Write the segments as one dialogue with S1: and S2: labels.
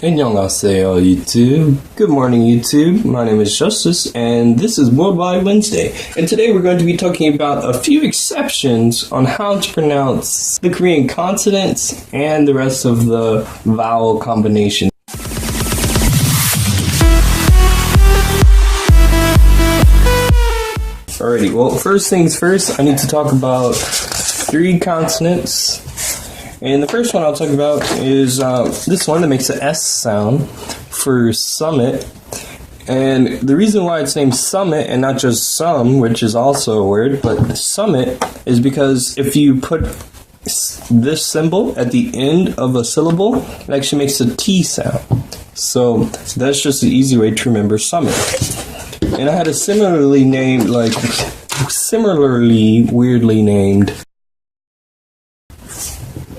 S1: Annyeonghaseyo YouTube. Good morning YouTube. My name is Justus and this is Worldwide Wednesday. And today we're going to be talking about a few exceptions on how to pronounce the Korean consonants and the rest of the vowel combination. Alrighty, well first things first, I need to talk about three consonants. And the first one I'll talk about is this one that makes an S sound for summit. And the reason why it's named summit and not just sum, which is also a word, but summit, is because if you put this symbol at the end of a syllable, it actually makes a T sound. So that's just the easy way to remember summit. And I had a similarly weirdly named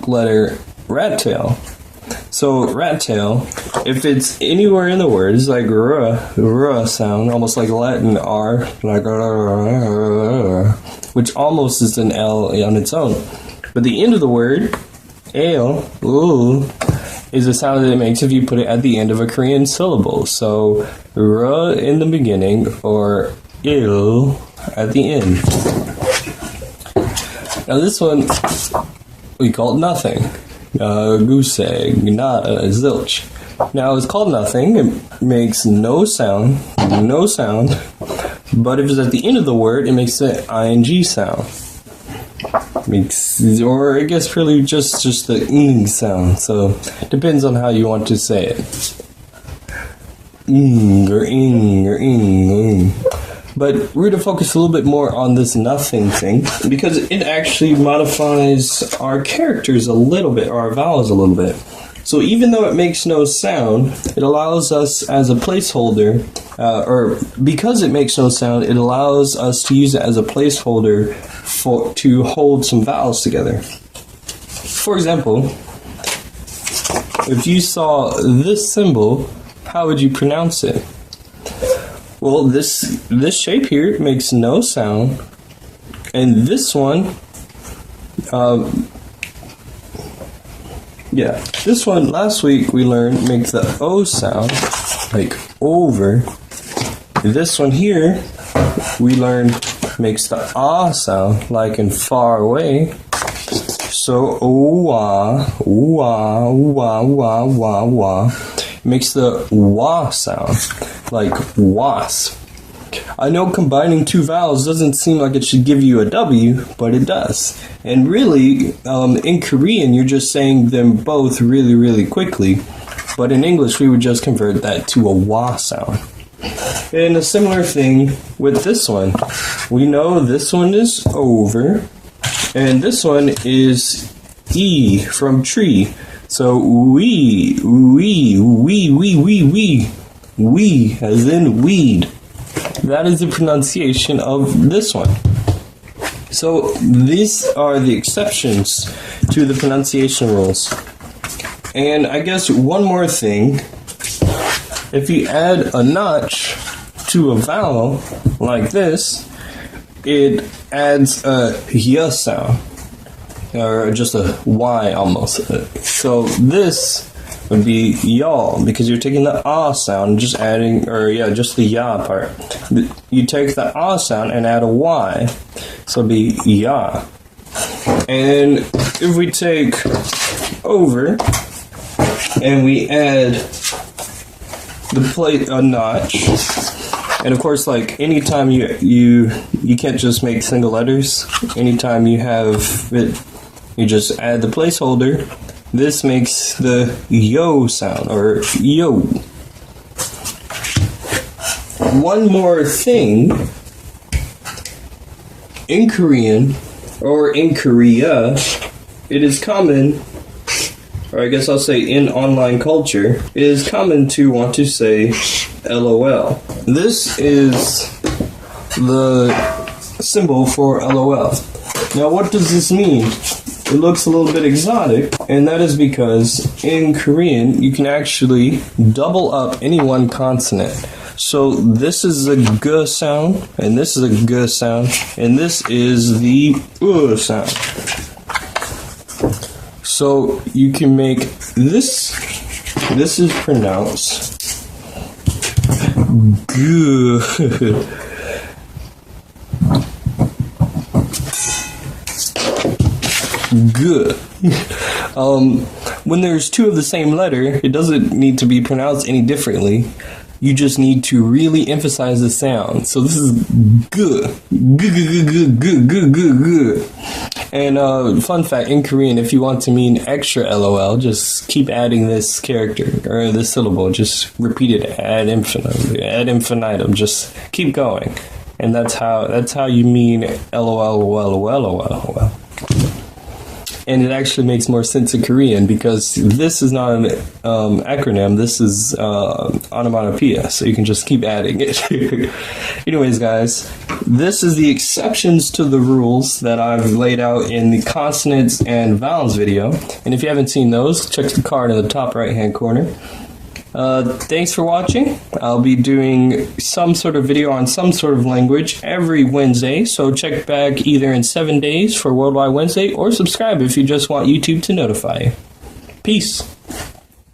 S1: letter rat tail. So rat tail, if it's anywhere in the word, it's like r sound, almost like Latin R, like which almost is an L on its own. But the end of the word, ale, is a sound that it makes if you put it at the end of a Korean syllable. So r in the beginning or il at the end. Now this one we call it nothing. Goose egg, nada, zilch. Now it's called nothing. It makes no sound. But if it's at the end of the word, it makes an ing sound. Or I guess really just the ing sound. So depends on how you want to say it. Or ing. But we're going to focus a little bit more on this nothing thing because it actually modifies our characters a little bit, or our vowels a little bit. So even though it makes no sound, it allows us as a placeholder, or because it makes no sound, it allows us to use it as a placeholder to hold some vowels together. For example, if you saw this symbol, how would you pronounce it? Well, this shape here makes no sound, and this one, this one last week we learned makes the O sound, like over. This one here we learned makes the ah sound, like in far away. So makes the wa sound, like wasp. I know combining two vowels doesn't seem like it should give you a W, but it does. And really, in Korean, you're just saying them both really, really quickly. But in English, we would just convert that to a wa sound. And a similar thing with this one. We know this one is over, and this one is E from tree. So we, as in weed. That is the pronunciation of this one. So these are the exceptions to the pronunciation rules. And I guess one more thing, if you add a notch to a vowel like this, it adds a y sound. Or just a Y almost. So this would be y'all, because you're taking the ah sound and just adding, just the ya part. You take the ah sound and add a Y, so it'd be ya. And if we take over and we add a notch, and of course, like anytime you can't just make single letters. Anytime you have it, you just add the placeholder. This makes the yo sound, or yo. One more thing. In Korean, or in Korea, it is common, or I guess I'll say in online culture, it is common to want to say LOL. This is the symbol for LOL. Now what does this mean? It looks a little bit exotic, and that is because in Korean you can actually double up any one consonant. So this is a g sound, and this is a g sound, and this is the sound. So you can make this This is pronounced good. Good. When there's two of the same letter, it doesn't need to be pronounced any differently. You just need to really emphasize the sound. So this is good. Good. And fun fact, in Korean, if you want to mean extra LOL, just keep adding this character or this syllable. Just repeat it ad infinitum. Just keep going. And that's how you mean LOL. And it actually makes more sense in Korean because this is not an acronym. This is onomatopoeia, so you can just keep adding it. Anyways, guys, this is the exceptions to the rules that I've laid out in the consonants and vowels video. And if you haven't seen those, check the card in the top right-hand corner. Thanks for watching. I'll be doing some sort of video on some sort of language every Wednesday, so check back either in 7 days for Worldwide Wednesday or subscribe if you just want YouTube to notify you. Peace.